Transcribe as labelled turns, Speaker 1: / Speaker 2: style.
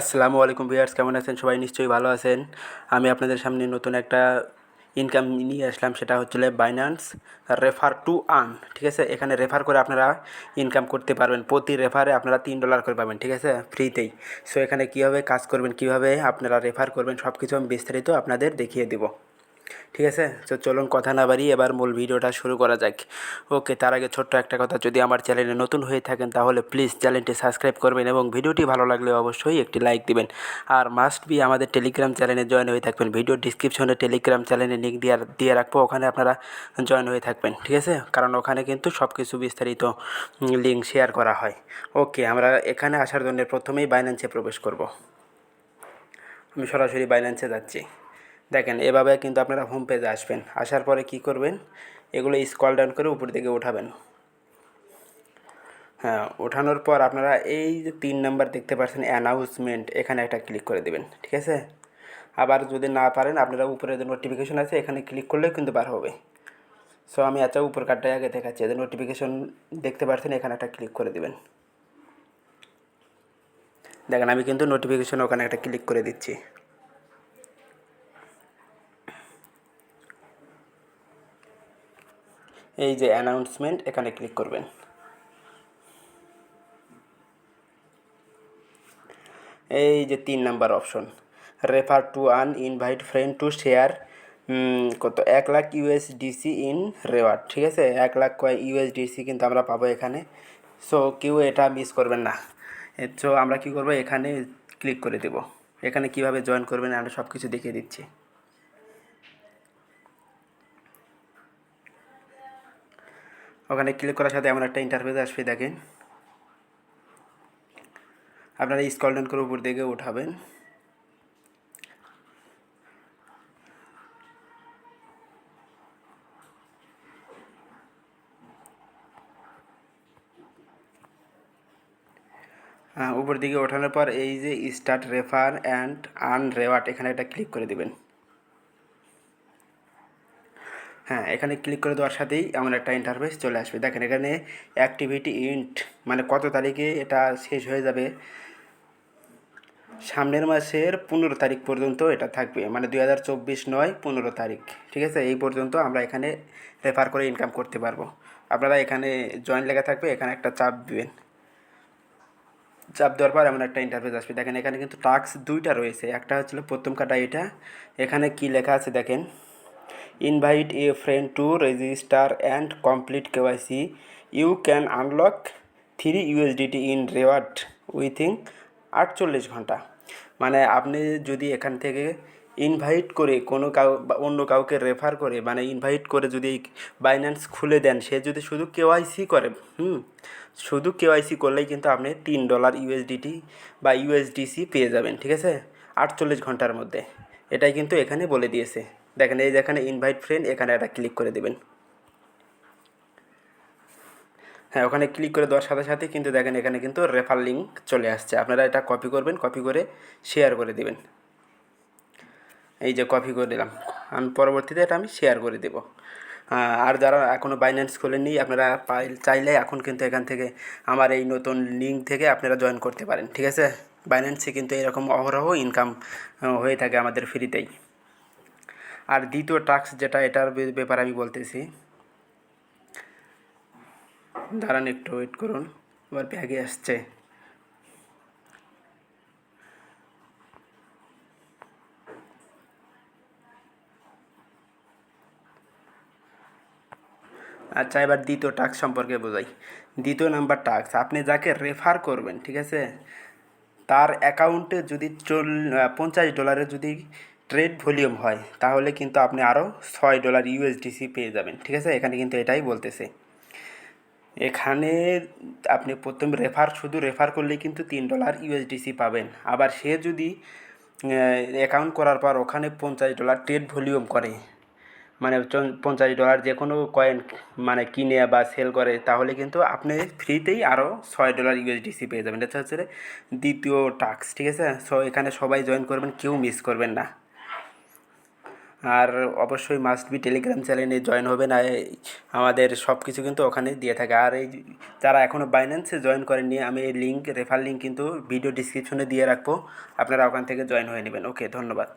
Speaker 1: আসসালামু আলাইকুম ভিউয়ার্স, কেমন আছেন? সবাই নিশ্চয়ই ভালো আছেন। আমি আপনাদের সামনে নতুন একটা ইনকাম নিয়ে আসলাম, সেটা হচ্ছে বাইন্যান্স রেফার টু আর্ন। ঠিক আছে, এখানে রেফার করে আপনারা ইনকাম করতে পারবেন। প্রতি রেফারে আপনারা $3 করে পাবেন, ঠিক আছে, ফ্রিতেই। সো এখানে কীভাবে কাজ করবেন, কীভাবে আপনারা রেফার করবেন, সব কিছু আমি বিস্তারিত আপনাদের দেখিয়ে দেবো। ঠিক আছে, তো চলুন কথা না বাড়িয়ে এবার মূল ভিডিওটা শুরু করা যাক। ওকে, তার আগে ছোট্ট একটা কথা, যদি আমার চ্যানেলে নতুন হয়ে থাকেন তাহলে প্লিজ চ্যানেলটি সাবস্ক্রাইব করবেন এবং ভিডিওটি ভালো লাগলে অবশ্যই একটি লাইক দিবেন। আর মাস্ট বি আমাদের টেলিগ্রাম চ্যানেলে জয়েন হয়ে থাকবেন। ভিডিও ডিসক্রিপশনে টেলিগ্রাম চ্যানেলের লিঙ্ক দিয়ে রাখবো, ওখানে আপনারা জয়েন হয়ে থাকবেন। ঠিক আছে, কারণ ওখানে কিন্তু সব কিছু বিস্তারিত লিঙ্ক শেয়ার করা হয়। ওকে, আমরা এখানে আসার জন্য প্রথমেই বাইন্যান্সে প্রবেশ করব। আমি সরাসরি বাইন্যান্সে যাচ্ছি। দেখেন, এভাবে কিন্তু আপনারা হোম পেজে আসবেন। আসার পরে কি করবেন, এগুলো স্ক্রল ডাউন করে উপর দিকে উঠাবেন। হ্যাঁ, ওঠানোর পর আপনারা এই যে 3 নাম্বার দেখতে পাচ্ছেন অ্যানাউন্সমেন্ট, এখানে একটা ক্লিক করে দেবেন। ঠিক আছে, আবার যদি না পারেন আপনারা উপরে যে নোটিফিকেশন আছে এখানে ক্লিক করলেও কিন্তু বার হবে। সো আমি আচ্ছা উপর কার্ডটাই আগে দেখাচ্ছি। যে নোটিফিকেশন দেখতে পাচ্ছেন এখানে একটা ক্লিক করে দেবেন। দেখেন, আমি কিন্তু নোটিফিকেশন ওখানে একটা ক্লিক করে দিচ্ছি। এই যে অ্যানাউন্সমেন্ট, এখানে ক্লিক করবেন। এই যে 3 number option, refer to earn, invite friend to share, কত 1,00,000 USDC ইন রেওয়ার্ড। ঠিক আছে, 1,00,000 USDC কিন্তু আমরা পাবো এখানে। সো কেউ এটা মিস করবেন না। সো আমরা কী করবো, এখানে ক্লিক করে দেব। এখানে কিভাবে জয়েন করবেন আমরা সব কিছু দেখিয়ে দিচ্ছি। ওখানে ক্লিক করার সাথে এমন একটা ইন্টারফেস আসবে। দেখেন, আপনারা স্ক্রল ডাউন করে উপর দিকে উঠাবেন। উপর দিকে ওঠানোর পর এই যে start refer and earn reward, এখানে একটা ক্লিক করে দেবেন। হ্যাঁ, এখানে ক্লিক করে দেওয়ার সাথেই এমন একটা ইন্টারফেস চলে আসবে। দেখেন, এখানে অ্যাক্টিভিটি ইন্ট মানে কত তারিখে এটা শেষ হয়ে যাবে, সামনের মাসের 15 তারিখ পর্যন্ত এটা থাকবে, মানে 2024 নয় 15 তারিখ। ঠিক আছে, এই পর্যন্ত আমরা এখানে রেফার করে ইনকাম করতে পারবো। আপনারা এখানে জয়েন লেখা থাকবে, এখানে একটা চাপ দিবেন। চাপ দেওয়ার পর এমন একটা ইন্টারফেস আসবে। দেখেন, এখানে কিন্তু টাস্ক 2টা রয়েছে। একটা হচ্ছিল প্রথম কাটা এটা, এখানে কি লেখা আছে দেখেন, invite a friend to register and complete KYC, you can unlock 3 USDT in reward within 48 ঘন্টা। মানে আপনি যদি এখান থেকে ইনভাইট করে কোনো অন্য কাউকে রেফার করে, মানে ইনভাইট করে যদি বাইন্যান্স খুলে দেন, সে যদি শুধু কেওয়াইসি করে, শুধু কেওয়াইসি করলেই কিন্তু আপনি $3 USDT বা USDC পেয়ে যাবেন। ঠিক আছে, 48 ঘন্টার মধ্যে। এটাই কিন্তু এখানে বলে দিয়েছে। দেখেন, এই যেখানে ইনভাইট ফ্রেন্ড, এখানে একটা ক্লিক করে দেবেন। হ্যাঁ, ওখানে ক্লিক করে দেওয়ার সাথে সাথে কিন্তু দেখেন এখানে কিন্তু রেফার লিঙ্ক চলে আসছে। আপনারা এটা কপি করবেন, কপি করে শেয়ার করে দেবেন। এই যে কপি করে দিলাম, আমি পরবর্তীতে এটা আমি শেয়ার করে দেব। আর যারা এখনও বাইন্যান্স খোলেননি, আপনারা চাইলে এখন কিন্তু এখান থেকে আমার এই নতুন লিঙ্ক থেকে আপনারা জয়েন করতে পারেন। ঠিক আছে, বাইন্যান্সে কিন্তু এরকম অহরহ ইনকাম হয়ে থাকে আমাদের ফ্রিতেই। আর দ্বিতীয় টাস্ক যেটা, এটার ব্যাপারে আমি বলতেছি। দাঁড়ান, একটু ওয়েট করুন, এবার ব্যাগে আসছে। আচ্ছা, এবার দ্বিতীয় টাস্ক সম্পর্কে বোঝাই। দ্বিতীয় নাম্বার টাস্ক, আপনি যাকে রেফার করবেন, ঠিক আছে, তার অ্যাকাউন্টে যদি $50 যদি ট্রেড ভলিউম হয়, তাহলে কিন্তু আপনি আরও $6 USDC পেয়ে যাবেন। ঠিক আছে, এখানে কিন্তু এটাই বলতেছে। এখানে আপনি প্রথম শুধু রেফার করলেই কিন্তু $3 USDC পাবেন। আবার সে যদি অ্যাকাউন্ট করার পর ওখানে $50 ট্রেড ভলিউম করে, মানে $50 যে কোনো কয়েন মানে কিনে বা সেল করে, তাহলে কিন্তু আপনি ফ্রিতেই আরও $6 USDC পেয়ে যাবেন। এটা হচ্ছে দ্বিতীয় টাস্ক। ঠিক আছে, সো এখানে সবাই জয়েন করবেন, কেউ মিস করবেন না। আর অবশ্যই মাস্ট বি টেলিগ্রাম চ্যানেলে জয়েন হবেন। আমাদের সব কিছু কিন্তু ওখানে দিয়ে থাকে। আর এই যারা এখনও বাইন্যান্সে জয়েন করেননি, আমি এই লিঙ্ক রেফার লিঙ্ক কিন্তু ভিডিও ডিসক্রিপশনে দিয়ে রাখবো, আপনারা ওখান থেকে জয়েন হয়ে নেবেন। ওকে, ধন্যবাদ।